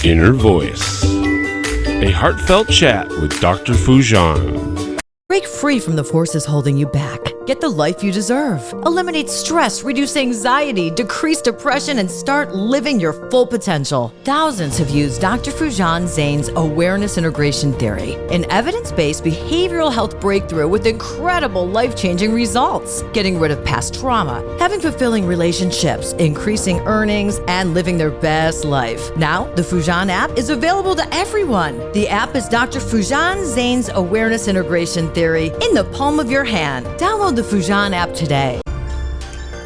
Inner Voice, a heartfelt chat with Dr. Foojan. Break free from the forces holding you back. Get the life you deserve. Eliminate stress, reduce anxiety, decrease depression, and start living your full potential. Thousands have used Dr. Foojan Zeine's awareness integration theory, an evidence-based behavioral health breakthrough with incredible life-changing results. Getting rid of past trauma, having fulfilling relationships, increasing earnings, and living their best life. Now, the Foojan app is available to everyone. The app is Dr. Foojan Zeine's awareness integration theory in the palm of your hand. Download the Foojan app today.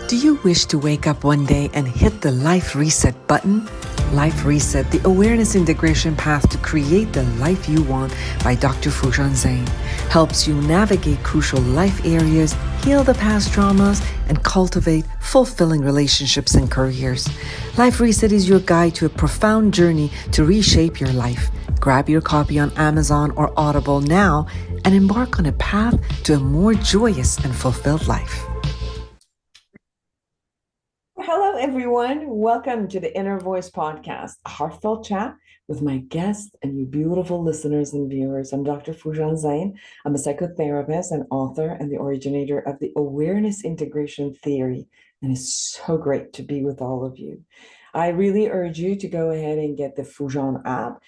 Do you wish to wake up one day and hit the Life Reset button? Life Reset, the awareness integration path to create the life you want by Dr. Foojan Zeine, helps you navigate crucial life areas, heal the past traumas, and cultivate fulfilling relationships and careers. Life Reset is your guide to a profound journey to reshape your life. Grab your copy on Amazon or Audible now and embark on a path to a more joyous and fulfilled life. Hello, everyone. Welcome to the Inner Voice Podcast, a heartfelt chat with my guests and you beautiful listeners and viewers. I'm Dr. Foojan Zeine. I'm a psychotherapist and author and the originator of the awareness integration theory. And it's so great to be with all of you. I really urge you to go ahead and get the Foojan app.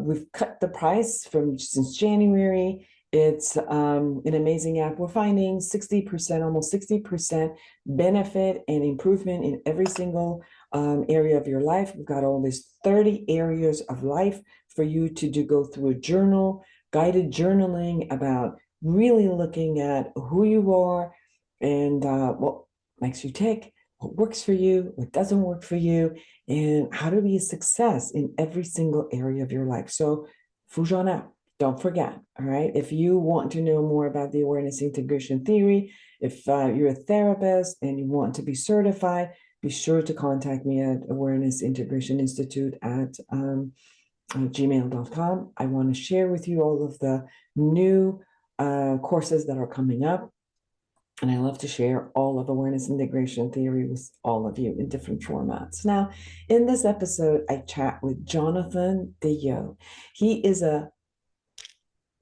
We've cut the price since January. It's an amazing app. We're finding 60%, almost 60% benefit and improvement in every single area of your life. We've got all these 30 areas of life for you to go through a journal, guided journaling about really looking at who you are and what makes you tick, what works for you, what doesn't work for you, and how to be a success in every single area of your life. So Foojan app. Don't forget, all right? If you want to know more about the awareness integration theory, if you're a therapist and you want to be certified, be sure to contact me at Awareness Integration Institute at gmail.com. I want to share with you all of the new courses that are coming up. And I love to share all of awareness integration theory with all of you in different formats. Now, in this episode, I chat with Jonathan DeYoe.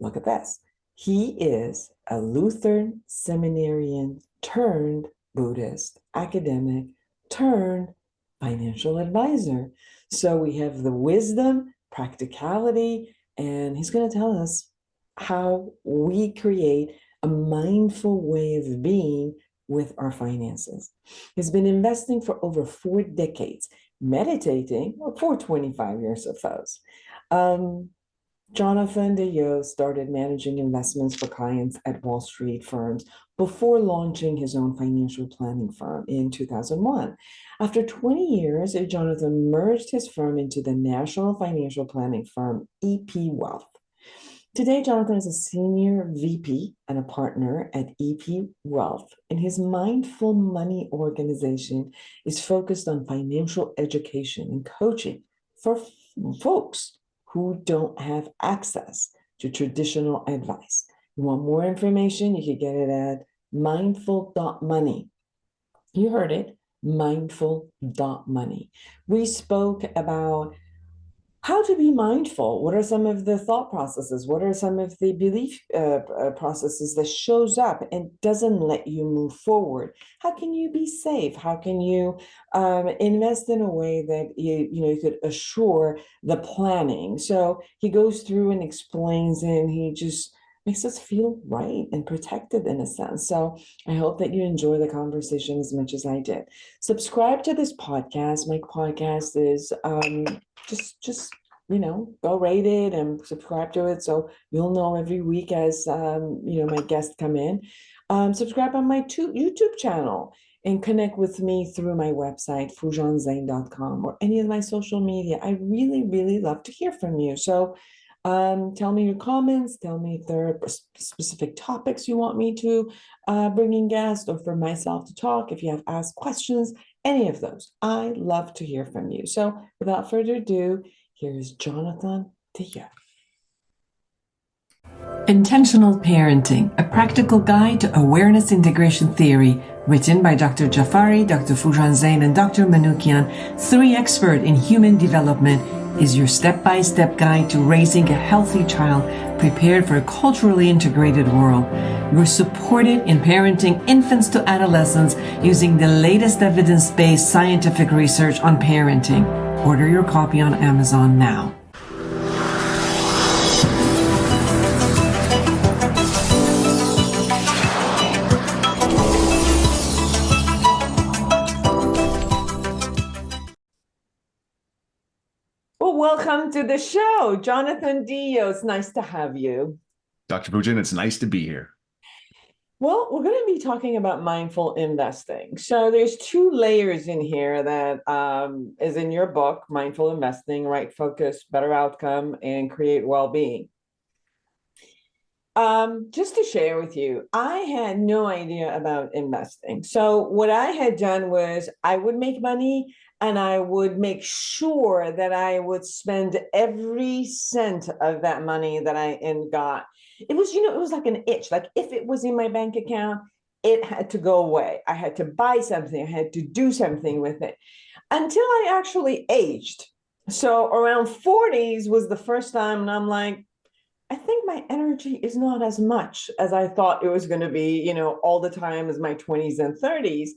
Look at this. He is a Lutheran seminarian turned Buddhist academic turned financial advisor. So we have the wisdom, practicality, and he's going to tell us how we create a mindful way of being with our finances. He's been investing for over 4 decades, meditating for 25 years of those. Jonathan DeYoe started managing investments for clients at Wall Street firms before launching his own financial planning firm in 2001. After 20 years, Jonathan merged his firm into the national financial planning firm, EP Wealth. Today, Jonathan is a senior VP and a partner at EP Wealth, and his Mindful Money organization is focused on financial education and coaching for folks who don't have access to traditional advice. You want more information? You can get it at mindful.money. You heard it, mindful.money. We spoke about how to be mindful. What are some of the thought processes? What are some of the belief processes that shows up and doesn't let you move forward? How can you be safe? How can you invest in a way that you could assure the planning? So he goes through and explains, and he just makes us feel right and protected in a sense. So I hope that you enjoy the conversation as much as I did. Subscribe to this podcast. My podcast is just go rate it and subscribe to it so you'll know every week as my guests come in. Subscribe on my YouTube channel and connect with me through my website, foojanzeine.com, or any of my social media. I really, really love to hear from you. So tell me your comments. Tell me if there are specific topics you want me to bring in guests or for myself to talk. If you have asked questions, any of those. I love to hear from you. So without further ado, here's Jonathan DeYoe. Intentional Parenting, a practical guide to awareness integration theory, written by Dr. Jafari, Dr. Foojan Zeine, and Dr. Manoukian, 3 experts in human development, is your step-by-step guide to raising a healthy child prepared for a culturally integrated world. You're supported in parenting infants to adolescents using the latest evidence-based scientific research on parenting. Order your copy on Amazon now. Well, welcome to the show, Jonathan DeYoe. It's nice to have you. Dr. Foojan, it's nice to be here. Well, we're going to be talking about mindful investing. So there's two layers in here that is in your book, Mindful Investing, Right Focus, Better Outcome, and Create Well-Being. Just to share with you, I had no idea about investing. So what I had done was I would make money and I would make sure that I would spend every cent of that money that I got. It was, it was like an itch. Like if it was in my bank account, it had to go away. I had to buy something. I had to do something with it until I actually aged. So around 40s was the first time. And I'm like, I think my energy is not as much as I thought it was going to be, all the time as my 20s and 30s.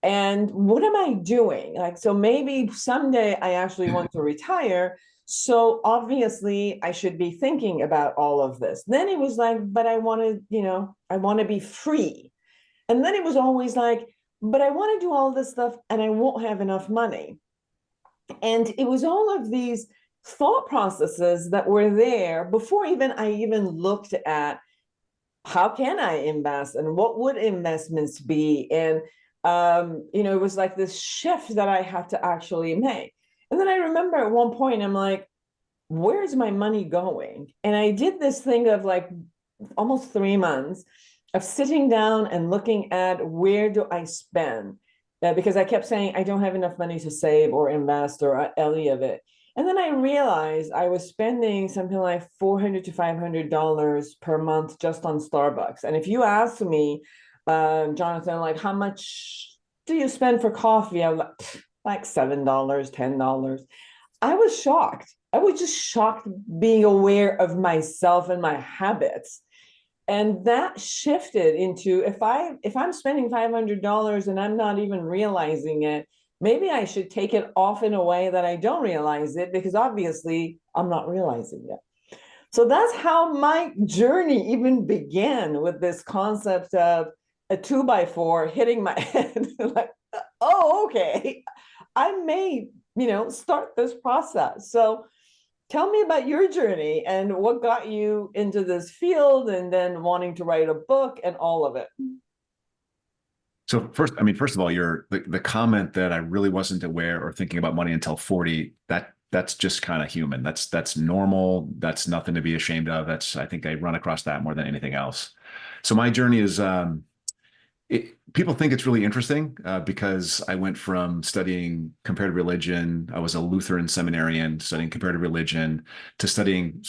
And what am I doing? So maybe someday I actually want to retire. So obviously I should be thinking about all of this. Then it was like, but I want to be free. And then it was always like, but I want to do all this stuff and I won't have enough money. And it was all of these thought processes that were there before I even looked at how can I invest and what would investments be? And it was like this shift that I had to actually make. And then I remember at one point, I'm like, where's my money going? And I did this thing of like almost 3 months of sitting down and looking at where do I spend? Because I kept saying, I don't have enough money to save or invest or any of it. And then I realized I was spending something like $400 to $500 per month just on Starbucks. And if you ask me, Jonathan, like, how much do you spend for coffee? I was like $7, $10. I was shocked. I was just shocked being aware of myself and my habits. And that shifted into if I'm spending $500 and I'm not even realizing it, maybe I should take it off in a way that I don't realize it, because obviously I'm not realizing it. So that's how my journey even began, with this concept of a 2x4 hitting my head. Like, oh, okay, I may, start this process. So tell me about your journey and what got you into this field and then wanting to write a book and all of it. So first of all, the comment that I really wasn't aware or thinking about money until 40, that's just kind of human. That's normal. That's nothing to be ashamed of. I think I run across that more than anything else. So my journey is, people think it's really interesting because I went from studying comparative religion. I was a Lutheran seminarian studying comparative religion to studying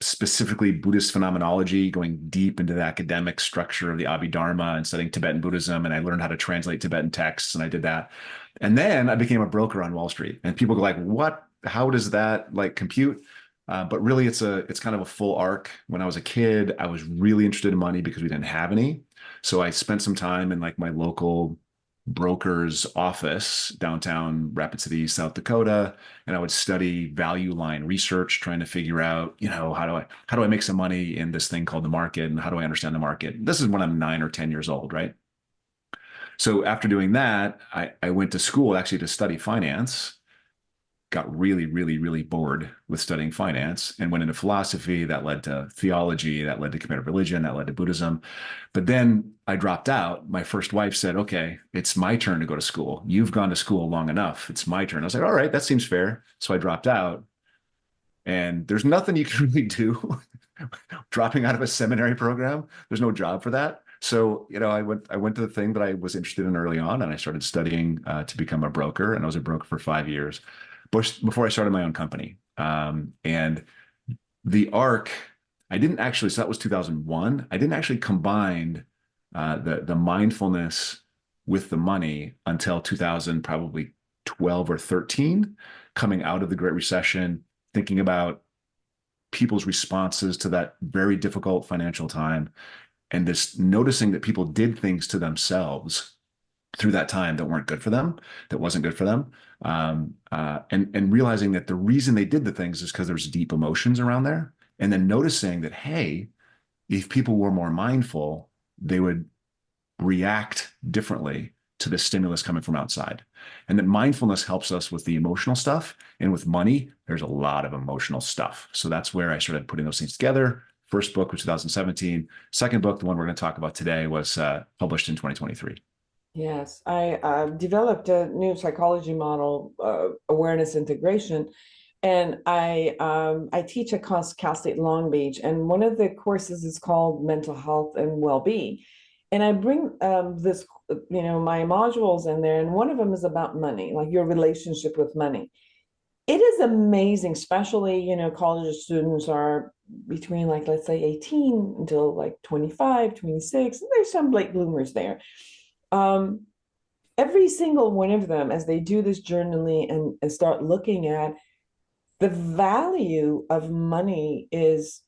specifically Buddhist phenomenology, going deep into the academic structure of the Abhidharma and studying Tibetan Buddhism. And I learned how to translate Tibetan texts, and I did that. And then I became a broker on Wall Street. And people go like, what? How does that like compute? But really, it's kind of a full arc. When I was a kid, I was really interested in money because we didn't have any. So I spent some time in like my local broker's office downtown Rapid City, South Dakota, and I would study value line research, trying to figure out, how do I make some money in this thing called the market, and how do I understand the market? This is when I'm 9 or 10 years old, right? So after doing that, I went to school actually to study finance. Got really, really, really bored with studying finance and went into philosophy. That led to theology, that led to comparative religion, that led to Buddhism. But then I dropped out. My first wife said, okay, it's my turn to go to school. You've gone to school long enough. It's my turn. I was like, all right, that seems fair. So I dropped out. And there's nothing you can really do dropping out of a seminary program. There's no job for that. So, I went to the thing that I was interested in early on, and I started studying to become a broker. And I was a broker for 5 years before I started my own company. And the arc, I didn't actually, so that was 2001. I didn't actually combine the mindfulness with the money until 2000, probably 12 or 13, coming out of the Great Recession, thinking about people's responses to that very difficult financial time, and this noticing that people did things to themselves through that time that weren't good for them, that wasn't good for them. And realizing that the reason they did the things is because there's deep emotions around there. And then noticing that, hey, if people were more mindful, they would react differently to the stimulus coming from outside. And that mindfulness helps us with the emotional stuff. And with money, there's a lot of emotional stuff. So that's where I started putting those things together. First book was 2017. Second book, the one we're going to talk about today, was published in 2023. Yes, I developed a new psychology model, awareness integration, and I teach at Cal State Long Beach, and one of the courses is called Mental Health and Well-being, and I bring my modules in there, and one of them is about money, like your relationship with money. It is amazing, especially, college students are between, like, let's say 18 until like 25, 26. There's some late bloomers there. Every single one of them, as they do this journaling and start looking at the value of money, is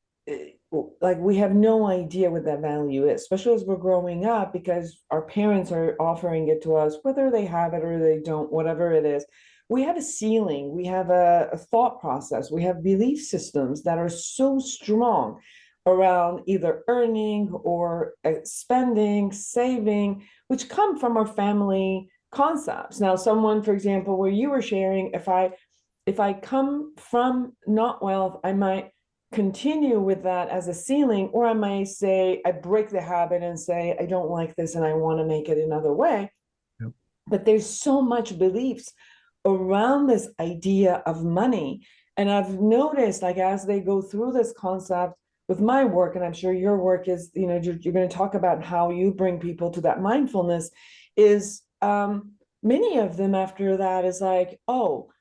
like, we have no idea what that value is, especially as we're growing up, because our parents are offering it to us, whether they have it or they don't, whatever it is. We have a ceiling, we have a thought process, we have belief systems that are so strong around either earning or spending, saving, which come from our family concepts. Now, someone, for example, where you were sharing, if I come from not wealth, I might continue with that as a ceiling, or I might say, I break the habit and say, I don't like this and I want to make it another way. Yep. But there's so much beliefs around this idea of money. And I've noticed, like, as they go through this concept with my work, and I'm sure your work is, you're going to talk about how you bring people to that mindfulness, is many of them after that is like, oh,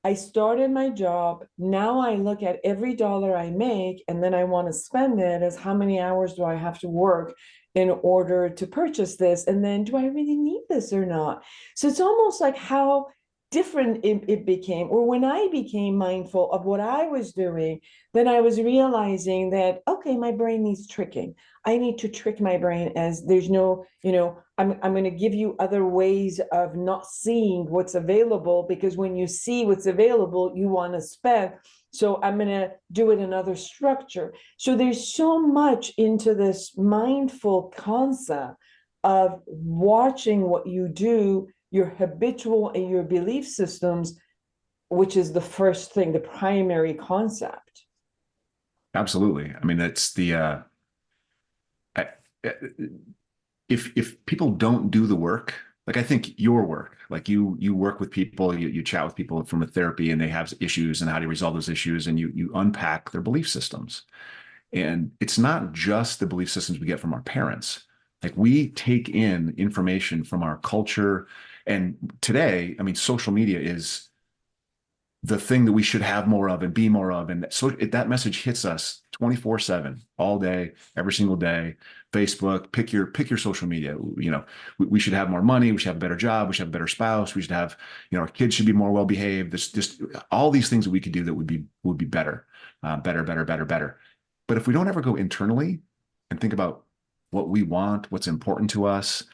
I started my job. Now I look at every dollar I make, and then I want to spend it as how many hours do I have to work in order to purchase this? And then, do I really need this or not? So it's almost like how different it became. Or when I became mindful of what I was doing, then I was realizing that, okay, my brain needs tricking. I need to trick my brain, as there's no, I'm going to give you other ways of not seeing what's available, because when you see what's available, you want to spend. So I'm going to do it in another structure. So there's so much into this mindful concept of watching what you do, your habitual and your belief systems, which is the first thing, the primary concept. Absolutely. I mean, that's the, if people don't do the work, like, I think your work, like you work with people, you chat with people from a therapy, and they have issues, and how do you resolve those issues, and you unpack their belief systems. And it's not just the belief systems we get from our parents. Like, we take in information from our culture. And today, I mean, social media is the thing that we should have more of and be more of. And so that message hits us 24/7, all day, every single day. Facebook, pick your social media. We should have more money. We should have a better job. We should have a better spouse. We should have, our kids should be more well-behaved. This just all these things that we could do that would be better, better. But if we don't ever go internally and think about what we want, what's important to us,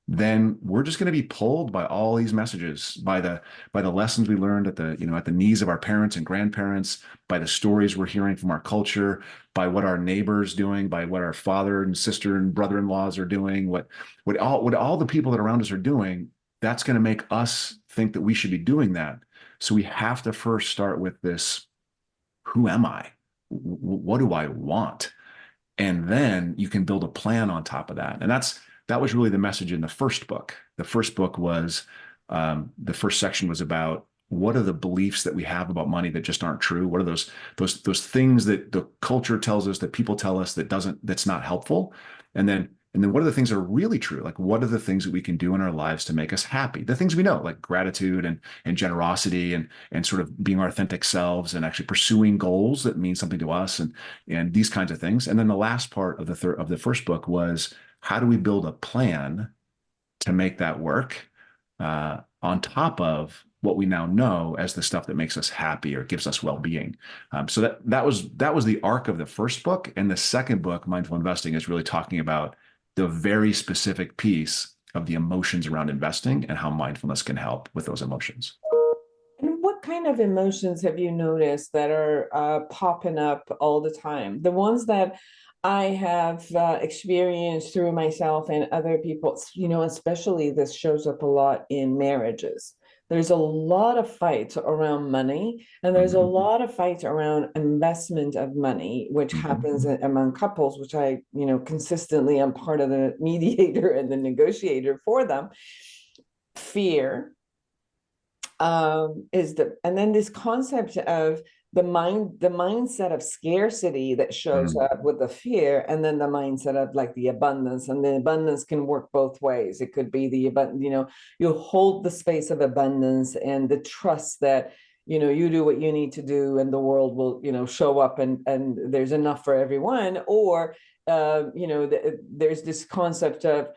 then we're just going to be pulled by all these messages, by the lessons we learned at the knees of our parents and grandparents, by the stories we're hearing from our culture, by what our neighbors doing, by what our father and sister and brother-in-laws are doing, what all the people that are around us are doing. That's going to make us think that we should be doing that. So we have to first start with this: who am I? What do I want? And then you can build a plan on top of that. And that was really the message in the first book. The first book was, the first section was about, what are the beliefs that we have about money that just aren't true? What are those things that the culture tells us, that people tell us that's not helpful? And then what are the things that are really true? Like, what are the things that we can do in our lives to make us happy? The things we know, like gratitude and generosity and sort of being our authentic selves, and actually pursuing goals that mean something to us, and these kinds of things. And then the last part of the first book was, how do we build a plan to make that work, on top of what we now know as the stuff that makes us happy or gives us well-being. So that was the arc of the first book. And the second book, Mindful Investing, is really talking about the very specific piece of the emotions around investing and how mindfulness can help with those emotions. And what kind of emotions have you noticed that are popping up all the time? The ones that I have experienced through myself and other people, especially this shows up a lot in marriages. There's a lot of fights around money, and there's a lot of fights around investment of money, which happens among couples, which I, consistently am part of the mediator and the negotiator for them. Fear and then this concept of the mindset of scarcity that shows up with the fear, and then the mindset of like the abundance, and the abundance can work both ways. It could be the abundance, you hold the space of abundance and the trust that you do what you need to do and the world will show up and there's enough for everyone. Or there's this concept of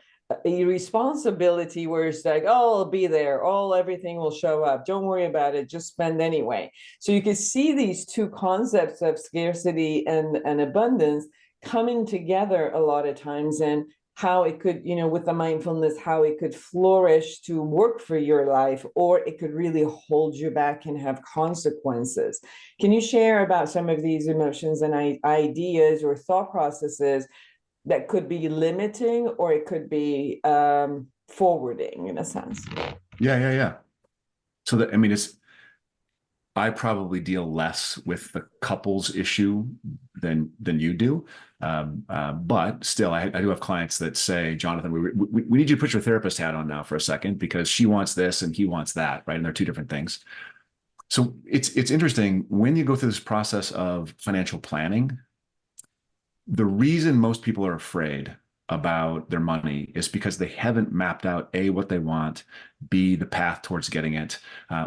a responsibility where it's like, oh, I'll be there, everything will show up, don't worry about it, just spend anyway. So you can see these two concepts of scarcity and abundance coming together a lot of times, and how it could, with the mindfulness, how it could flourish to work for your life, or it could really hold you back and have consequences. Can you share about some of these emotions and ideas or thought processes that could be limiting, or it could be forwarding in a sense? Yeah. So I probably deal less with the couples issue than you do. But still, I do have clients that say, Jonathan, we need you to put your therapist hat on now for a second, because she wants this and he wants that, right? And they're two different things. So it's interesting when you go through this process of financial planning. The reason most people are afraid about their money is because they haven't mapped out A, what they want, B, the path towards getting it,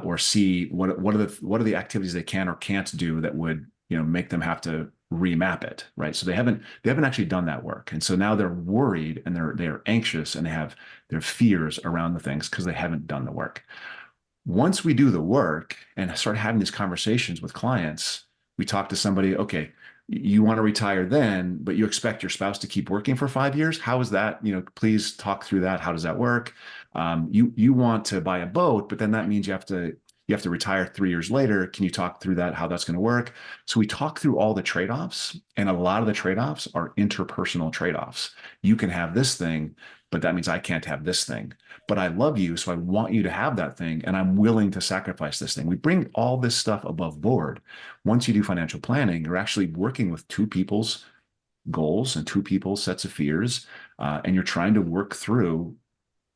or C, what are the activities they can or can't do that would make them have to remap it, right? So they haven't actually done that work, and so now they're worried and they're anxious and they have their fears around the things because they haven't done the work. Once we do the work and start having these conversations with clients, we talk to somebody, okay, you want to retire then, but you expect your spouse to keep working for 5 years. How is that? Please talk through that. How does that work? You want to buy a boat, but then that means you have to retire 3 years later. Can you talk through that, how that's going to work? So we talk through all the trade-offs, and a lot of the trade-offs are interpersonal trade-offs. You can have this thing, but that means I can't have this thing. But I love you, so I want you to have that thing, and I'm willing to sacrifice this thing. We bring all this stuff above board. Once you do financial planning, you're actually working with two people's goals and two people's sets of fears, and you're trying to work through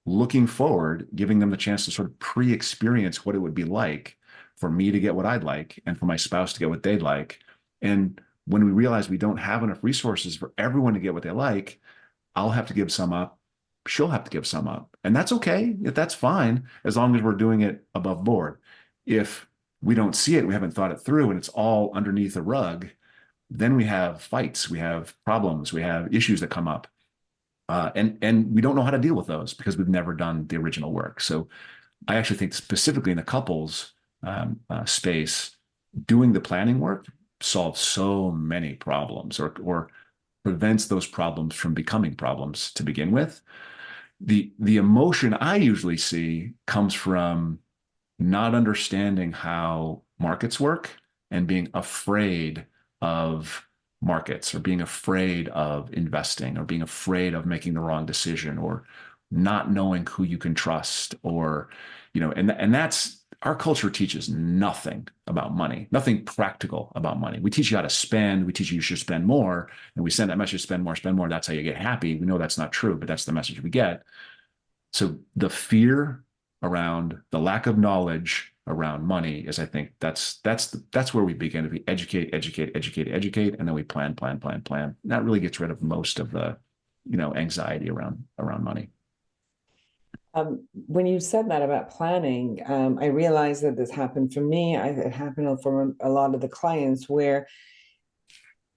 looking forward, giving them the chance to sort of pre-experience what it would be like for me to get what I'd like and for my spouse to get what they'd like. And when we realize we don't have enough resources for everyone to get what they like, I'll have to give some up. She'll have to give some up. And that's okay. That's fine, as long as we're doing it above board. If we don't see it, we haven't thought it through, and it's all underneath a rug, then we have fights, we have problems, we have issues that come up. And we don't know how to deal with those because we've never done the original work. So I actually think specifically in the couples space, doing the planning work solves so many problems, or prevents those problems from becoming problems to begin with. The emotion I usually see comes from not understanding how markets work and being afraid of markets, or being afraid of investing, or being afraid of making the wrong decision, or not knowing who you can trust, or and that's, our culture teaches nothing about money, nothing practical about money. We teach you how to spend, we teach you should spend more, and we send that message, spend more, that's how you get happy. We know that's not true, but that's the message we get. So the fear around the lack of knowledge around money is, I think that's where we begin. If we educate, and then we plan. That really gets rid of most of the, anxiety around money. When you said that about planning, I realized that this happened for me. It happened for a lot of the clients, where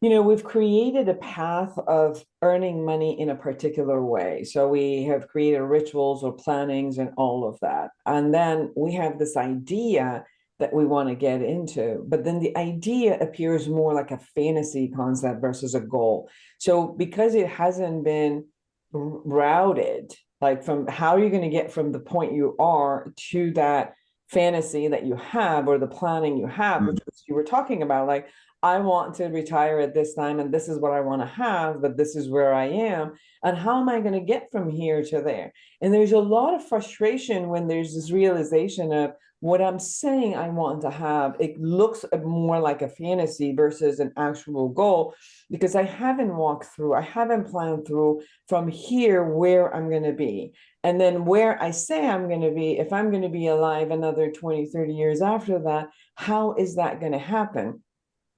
We've created a path of earning money in a particular way. So we have created rituals or plannings and all of that. And then we have this idea that we want to get into, but then the idea appears more like a fantasy concept versus a goal. So because it hasn't been routed, like from how are you going to get from the point you are to that fantasy that you have or the planning you have, which you were talking about, like, I want to retire at this time and this is what I want to have, but this is where I am. And how am I going to get from here to there? And there's a lot of frustration when there's this realization of what I'm saying I want to have. It looks more like a fantasy versus an actual goal because I haven't walked through, I haven't planned through from here where I'm going to be. And then where I say I'm going to be, if I'm going to be alive another 20, 30 years after that, how is that going to happen?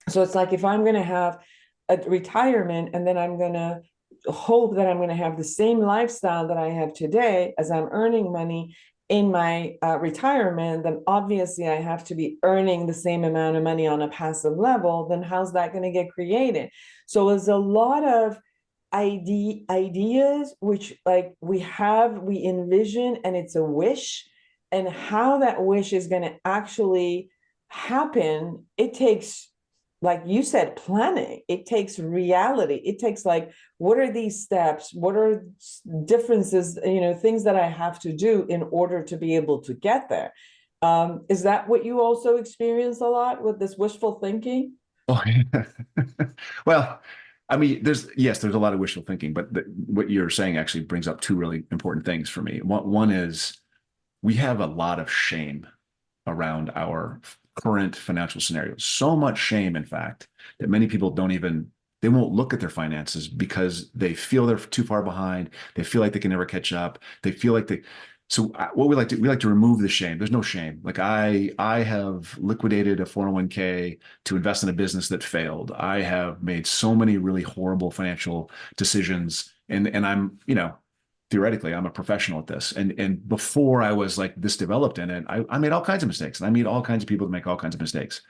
So it's like if I'm going to have a retirement and then I'm going to hope that I'm going to have the same lifestyle that I have today as I'm earning money in my retirement, then obviously I have to be earning the same amount of money on a passive level. Then how's that going to get created? So there's a lot of ideas which like we envision and it's a wish, and how that wish is going to actually happen, it takes, like you said, planning. It takes reality. It takes like, what are these steps? What are differences, things that I have to do in order to be able to get there? Is that what you also experience a lot with this wishful thinking? Oh, yeah. Well, I mean, there's a lot of wishful thinking, but what you're saying actually brings up two really important things for me. One is we have a lot of shame around our current financial scenarios. So much shame, in fact, that many people they won't look at their finances because they feel they're too far behind. They feel like they can never catch up. They feel like so what we like to remove the shame. There's no shame. Like I have liquidated a 401k to invest in a business that failed. I have made so many really horrible financial decisions, and I'm, theoretically, I'm a professional at this. And before I was like this developed in it, I made all kinds of mistakes. And I meet all kinds of people that make all kinds of mistakes.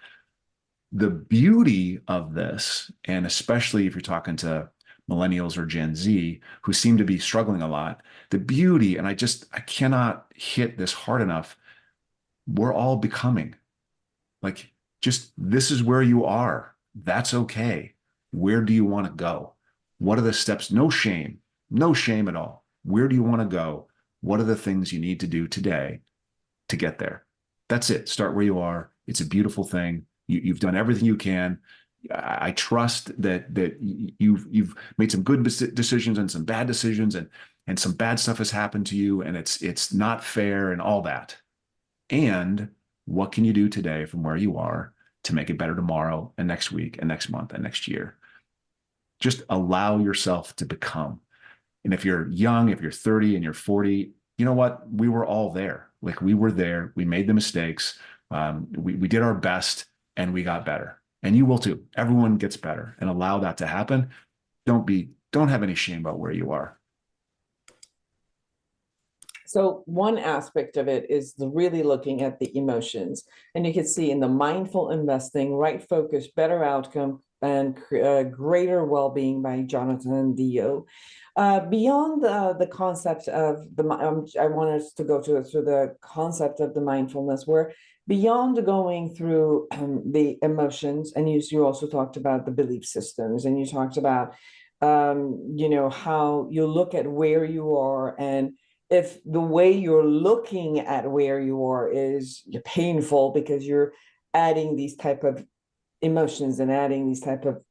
The beauty of this, and especially if you're talking to millennials or Gen Z who seem to be struggling a lot, the beauty, and I cannot hit this hard enough, we're all becoming. Like, just this is where you are. That's okay. Where do you want to go? What are the steps? No shame at all. Where do you want to go? What are the things you need to do today to get there? That's it. Start where you are. It's a beautiful thing. You've done everything you can. I trust that you've made some good decisions and some bad decisions, and some bad stuff has happened to you, and it's not fair and all that. And what can you do today from where you are to make it better tomorrow and next week and next month and next year? Just allow yourself to become. And if you're young, if you're 30 and you're 40, you know what? We were all there. Like, we were there. We made the mistakes. We did our best and we got better. And you will too. Everyone gets better, and allow that to happen. Don't have any shame about where you are. So one aspect of it is really looking at the emotions. And you can see in the mindful investing, right focus, better outcome, and greater well-being by Jonathan DeYoe. Beyond the concept of I want us to go through the concept of the mindfulness, where beyond going through the emotions, and you also talked about the belief systems, and you talked about how you look at where you are, and if the way you're looking at where you are is painful because you're adding these type of emotions and adding these type of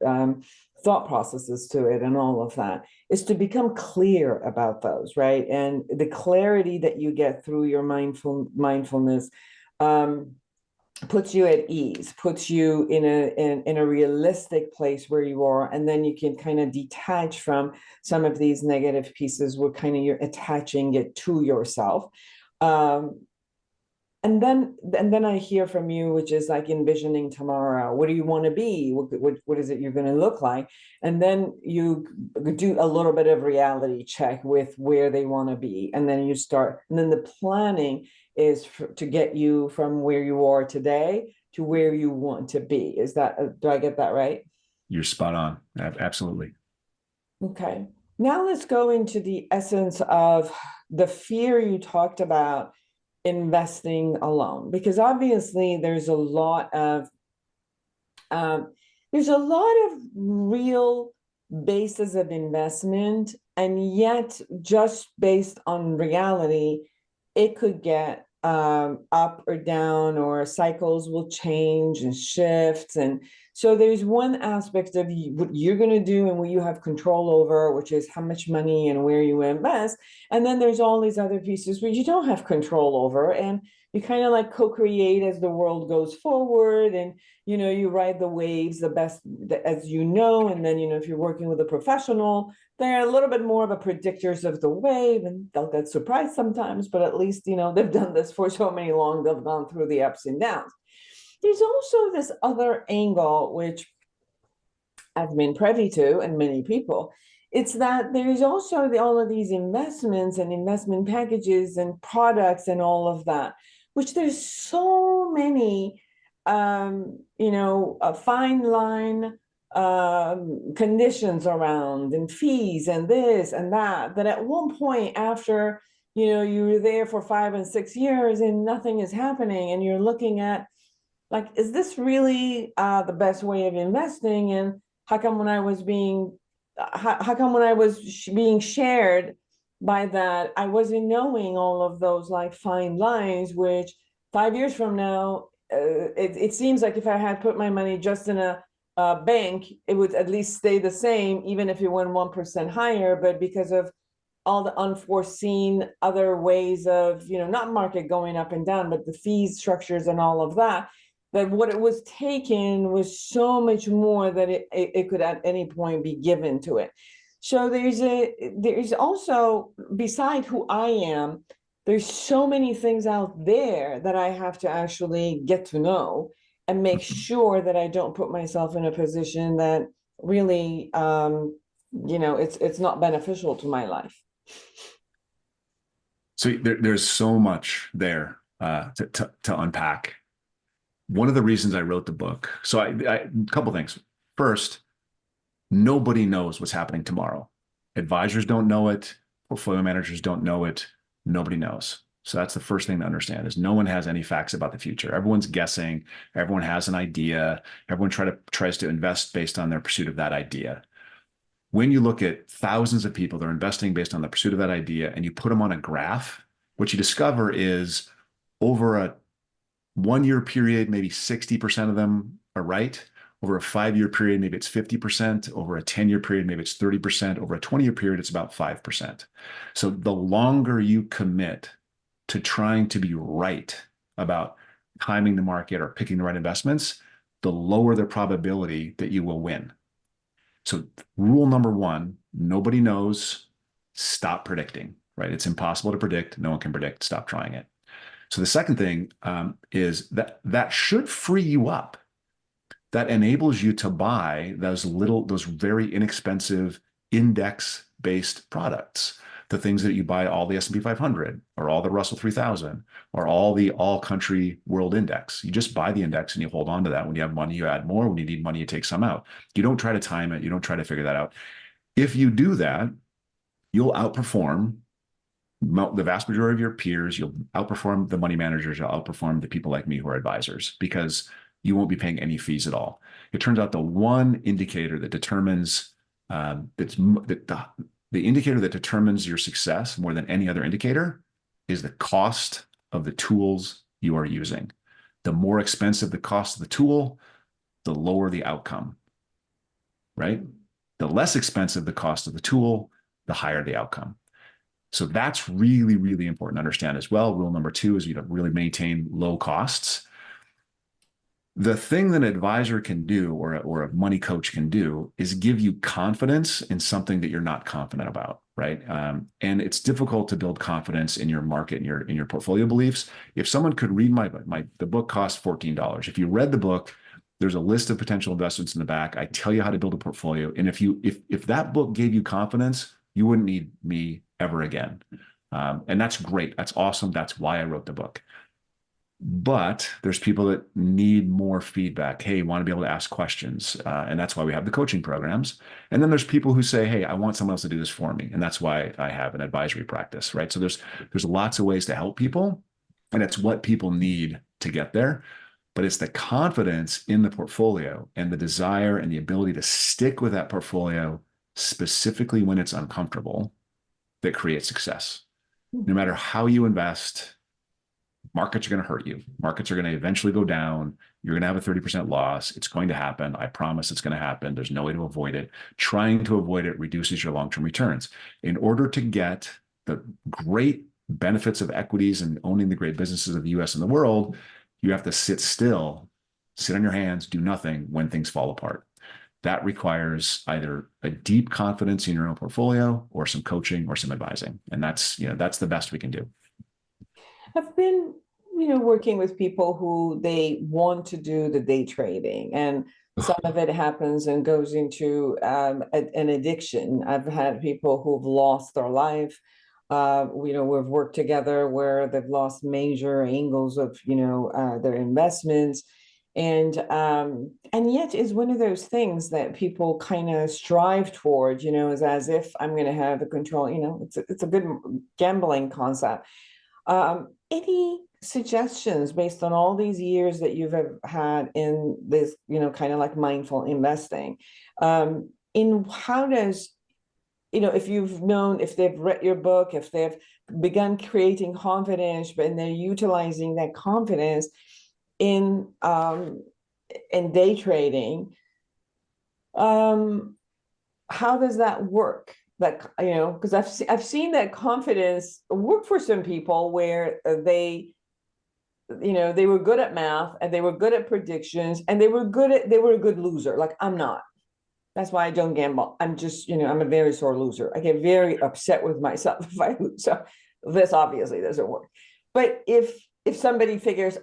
thought processes to it and all of that, is to become clear about those, right? And the clarity that you get through your mindfulness puts you at ease, puts you in a realistic place where you are, and then you can kind of detach from some of these negative pieces where kind of you're attaching it to yourself. And then I hear from you, which is like envisioning tomorrow. What do you want to be? What is it you're going to look like? And then you do a little bit of reality check with where they want to be. And then you start, and then the planning is to get you from where you are today to where you want to be. Do I get that right? You're spot on. Absolutely. Okay. Now let's go into the essence of the fear you talked about investing alone, because obviously um, there's a lot of real bases of investment, and yet just based on reality, it could get up or down, or cycles will change and shift. And so there's one aspect of what you're going to do and what you have control over, which is how much money and where you invest. And then there's all these other pieces where you don't have control over, and you kind of like co-create as the world goes forward. And you ride the waves the best as you know. And then, if you're working with a professional, they're a little bit more of a predictors of the wave, and they'll get surprised sometimes, but at least, they've done this for so many long, they've gone through the ups and downs. There's also this other angle, which I've been privy to, and many people. It's that there's also all of these investments and investment packages and products and all of that, which there's so many, a fine line conditions around, and fees and this and that at one point, after you were there for 5 and 6 years and nothing is happening, and you're looking at, like, is this really the best way of investing? And how come when I was being shared by that, I wasn't knowing all of those like fine lines, which 5 years from now, it seems like if I had put my money just in a bank, it would at least stay the same, even if it went 1% higher. But because of all the unforeseen other ways of, not market going up and down, but the fees structures and all of that, that what it was taken was so much more that it could at any point be given to it. So there's also, beside who I am, there's so many things out there that I have to actually get to know and make sure that I don't put myself in a position that really, it's not beneficial to my life. So there's so much there to unpack. One of the reasons I wrote the book, so a couple things. First, nobody knows what's happening tomorrow. Advisors don't know it. Portfolio managers don't know it. Nobody knows. So that's the first thing to understand, is no one has any facts about the future. Everyone's guessing. Everyone has an idea. Everyone tries to invest based on their pursuit of that idea. When you look at thousands of people that are investing based on the pursuit of that idea, and you put them on a graph, what you discover is over a 1-year period, maybe 60% of them are right. Over a 5-year period, maybe it's 50%. Over a 10-year period, maybe it's 30%. Over a 20-year period, it's about 5%. So the longer you commit to trying to be right about timing the market or picking the right investments, the lower the probability that you will win. So rule number one, nobody knows, stop predicting, right? It's impossible to predict. No one can predict. Stop trying it. So the second thing is that should free you up. That enables you to buy those very inexpensive index-based products, the things that you buy all the S&P 500 or all the Russell 3000 or all the all-country world index. You just buy the index and you hold on to that. When you have money, you add more. When you need money, you take some out. You don't try to time it. You don't try to figure that out. If you do that, you'll outperform the vast majority of your peers. You'll outperform the money managers. You'll outperform the people like me who are advisors, because you won't be paying any fees at all. It turns out the one indicator that determines the indicator that determines your success more than any other indicator is the cost of the tools you are using. The more expensive the cost of the tool, the lower the outcome, right? The less expensive the cost of the tool, the higher the outcome. So that's really, really important to understand as well. Rule number 2 is you to really maintain low costs. The thing that an advisor can do, or a money coach can do, is give you confidence in something that you're not confident about, right? And it's difficult to build confidence in your market, in your portfolio beliefs. If someone could read the book costs $14. If you read the book, there's a list of potential investments in the back. I tell you how to build a portfolio. And if that book gave you confidence, you wouldn't need me ever again. And that's great. That's awesome. That's why I wrote the book. But there's people that need more feedback. Hey, want to be able to ask questions. And that's why we have the coaching programs. And then there's people who say, hey, I want someone else to do this for me. And that's why I have an advisory practice, right? So there's lots of ways to help people. And it's what people need to get there. But it's the confidence in the portfolio and the desire and the ability to stick with that portfolio, specifically when it's uncomfortable, that creates success. No matter how you invest, markets are going to hurt you. Markets are going to eventually go down. You're going to have a 30% loss. It's going to happen. I promise it's going to happen. There's no way to avoid it. Trying to avoid it reduces your long-term returns. In order to get the great benefits of equities and owning the great businesses of the US and the world, you have to sit still, sit on your hands, do nothing when things fall apart. That requires either a deep confidence in your own portfolio or some coaching or some advising. And that's the best we can do. I've been, working with people who they want to do the day trading, and some of it happens and goes into an addiction. I've had people who've lost their life. We've worked together where they've lost major angles of, their investments. And yet is one of those things that people kind of strive toward, is as if I'm going to have the control, it's a good gambling concept. Any suggestions based on all these years that you've had in this, kind of like mindful investing, in how does, if they've read your book, if they've begun creating confidence, and they're utilizing that confidence in day trading, how does that work? That, because I've seen that confidence work for some people where they were good at math and they were good at predictions and they were a good loser. Like, I'm not. That's why I don't gamble. I'm just, I'm a very sore loser. I get very upset with myself if I lose. So this obviously doesn't work. But if somebody figures,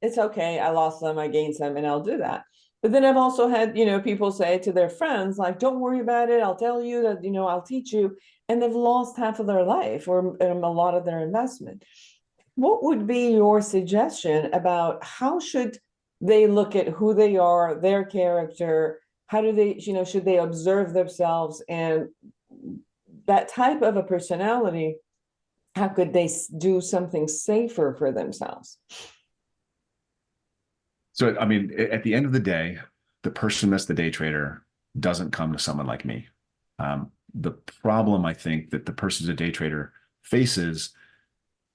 it's okay, I lost some, I gained some, and I'll do that. But then I've also had, people say to their friends, like, don't worry about it. I'll tell you that, I'll teach you. And they've lost half of their life or a lot of their investment. What would be your suggestion about how should they look at who they are, their character? How do they, should they observe themselves? And that type of a personality, how could they do something safer for themselves? So, I mean, at the end of the day, the person that's the day trader doesn't come to someone like me. The problem, I think, that the person who's a day trader faces,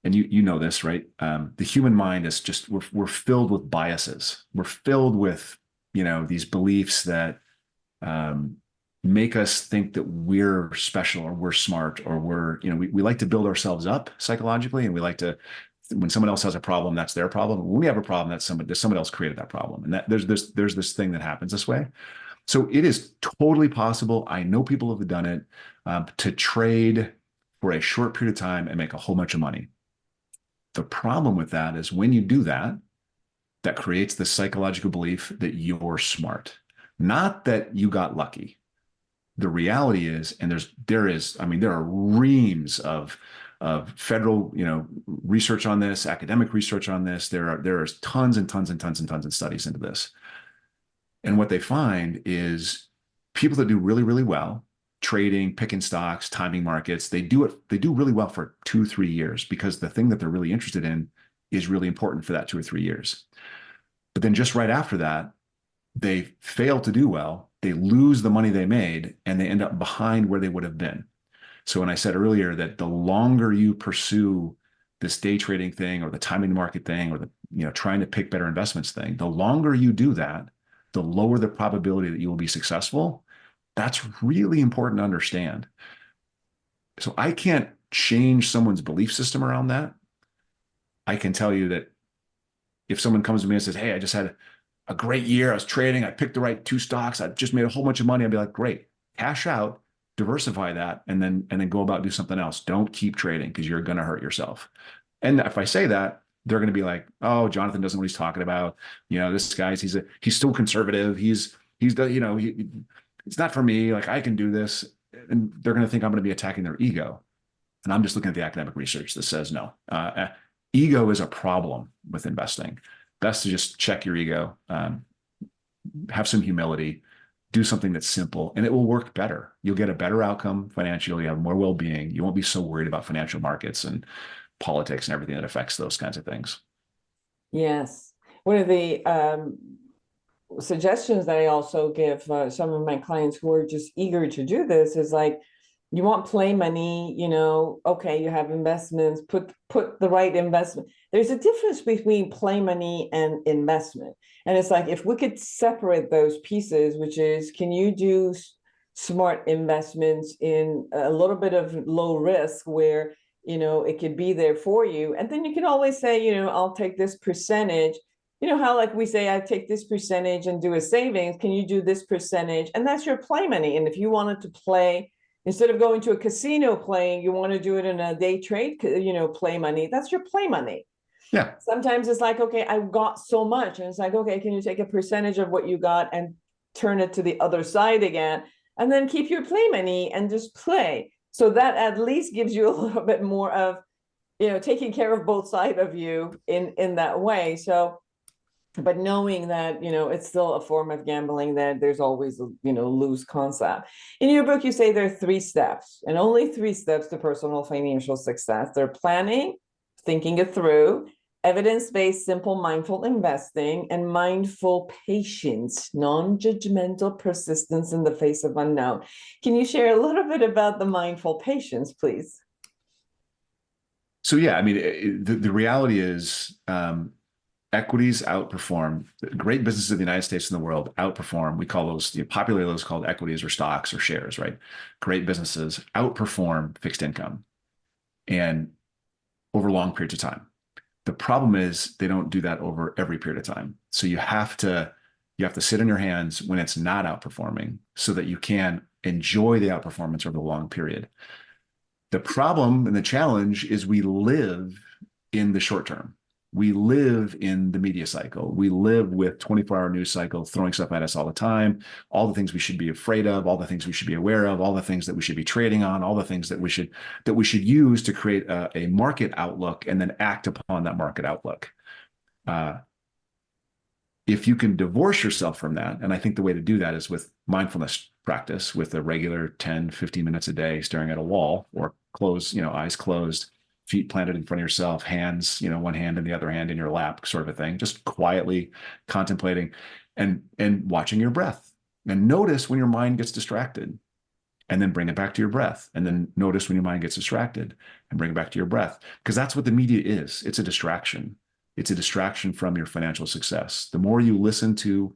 and you know this, right? The human mind is just, we're filled with biases. We're filled with, these beliefs that make us think that we're special or we're smart or we like to build ourselves up psychologically, and we like to, when someone else has a problem, that's their problem. When we have a problem, that's someone else created that problem. And that there's this thing that happens this way. So it is totally possible. I know people have done it, to trade for a short period of time and make a whole bunch of money. The problem with that is when you do that, that creates the psychological belief that you're smart, not that you got lucky. The reality is, and there are reams of federal, research on this, academic research on this. There is tons and tons and tons and tons of studies into this. And what they find is people that do really, really well, trading, picking stocks, timing markets, they do really well for 2-3 years because the thing that they're really interested in is really important for that 2 or 3 years. But then just right after that, they fail to do well. They lose the money they made and they end up behind where they would have been. So when I said earlier that the longer you pursue this day trading thing or the timing market thing or the, trying to pick better investments thing, the longer you do that, the lower the probability that you will be successful. That's really important to understand. So I can't change someone's belief system around that. I can tell you that if someone comes to me and says, hey, I just had a great year, I was trading, I picked the right 2 stocks, I just made a whole bunch of money, I'd be like, great, cash out, diversify that, and then go about do something else. Don't keep trading because you're going to hurt yourself. And if I say that, they're going to be like, oh, Jonathan doesn't know what he's talking about. This guy's, he's still conservative. He's it's not for me. Like, I can do this. And they're going to think I'm going to be attacking their ego. And I'm just looking at the academic research that says no. ego is a problem with investing. Best to just check your ego, have some humility, do something that's simple, and it will work better. You'll get a better outcome financially, you have more well-being. You won't be so worried about financial markets and politics and everything that affects those kinds of things. Yes. One of the suggestions that I also give some of my clients who are just eager to do this is like, you want play money, okay, you have investments, put the right investment. There's a difference between play money and investment. And it's like, if we could separate those pieces, which is, can you do smart investments in a little bit of low risk where, it could be there for you. And then you can always say, I'll take this percentage. How like we say, I take this percentage and do a savings. Can you do this percentage? And that's your play money. And if you wanted to play, instead of going to a casino playing, you want to do it in a day trade, play money. That's your play money. Yeah. Sometimes it's like, okay, I've got so much. And it's like, okay, can you take a percentage of what you got and turn it to the other side again? And then keep your play money and just play. So that at least gives you a little bit more of, taking care of both sides of you in that way. So, but knowing that, it's still a form of gambling, that there's always, loose concept. In your book, you say there are 3 steps, and only 3 steps to personal financial success. They're planning, thinking it through, evidence-based, simple, mindful investing, and mindful patience, non-judgmental persistence in the face of unknown. Can you share a little bit about the mindful patience, please? So yeah, I mean, the reality is, equities outperform. Great businesses in the United States and the world outperform. We call those, popularly those called equities or stocks or shares, right? Great businesses outperform fixed income and over long periods of time. The problem is they don't do that over every period of time. So you have to sit on your hands when it's not outperforming so that you can enjoy the outperformance over the long period. The problem and the challenge is we live in the short term. We live in the media cycle. We live with 24-hour news cycle throwing stuff at us all the time, all the things we should be afraid of, all the things we should be aware of, all the things that we should be trading on, all the things that we should use to create a market outlook and then act upon that market outlook. If you can divorce yourself from that, and I think the way to do that is with mindfulness practice, with a regular 10, 15 minutes a day staring at a wall or eyes closed, feet planted in front of yourself, hands, one hand in the other hand in your lap, sort of a thing, just quietly contemplating and watching your breath. And notice when your mind gets distracted, and then bring it back to your breath. And then notice when your mind gets distracted and bring it back to your breath. Because that's what the media is. It's a distraction. It's a distraction from your financial success. The more you listen to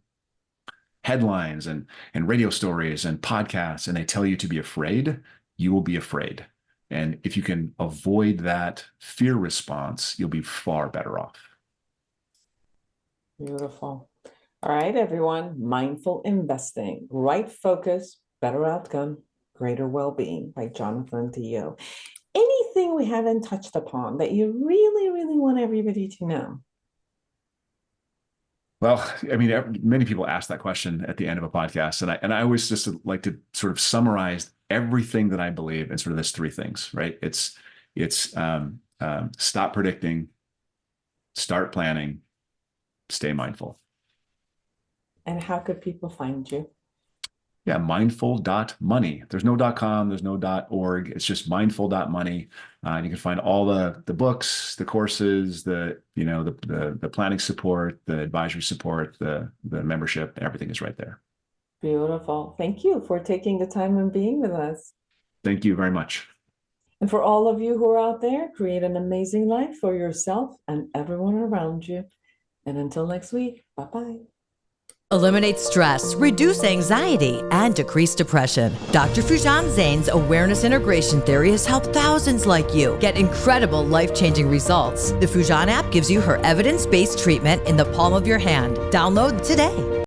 headlines and radio stories and podcasts, and they tell you to be afraid, you will be afraid. And if you can avoid that fear response, you'll be far better off. Beautiful. All right, everyone. Mindful investing, right focus, better outcome, greater well-being by Jonathan DeYoe. Anything we haven't touched upon that you really, really want everybody to know? Well, I mean, many people ask that question at the end of a podcast, and I always just like to sort of summarize everything that I believe in sort of this 3 things, right? It's stop predicting, start planning, stay mindful. And how could people find you? Yeah, mindful.money. There's no .com, there's no .org. It's just mindful.money. And you can find all the books, the courses, the planning support, the advisory support, the membership, everything is right there. Beautiful. Thank you for taking the time and being with us. Thank you very much. And for all of you who are out there, create an amazing life for yourself and everyone around you. And until next week, bye-bye. Eliminate stress, reduce anxiety, and decrease depression. Dr. Foojan Zeine's awareness integration theory has helped thousands like you get incredible life-changing results. The Foojan app gives you her evidence-based treatment in the palm of your hand. Download today.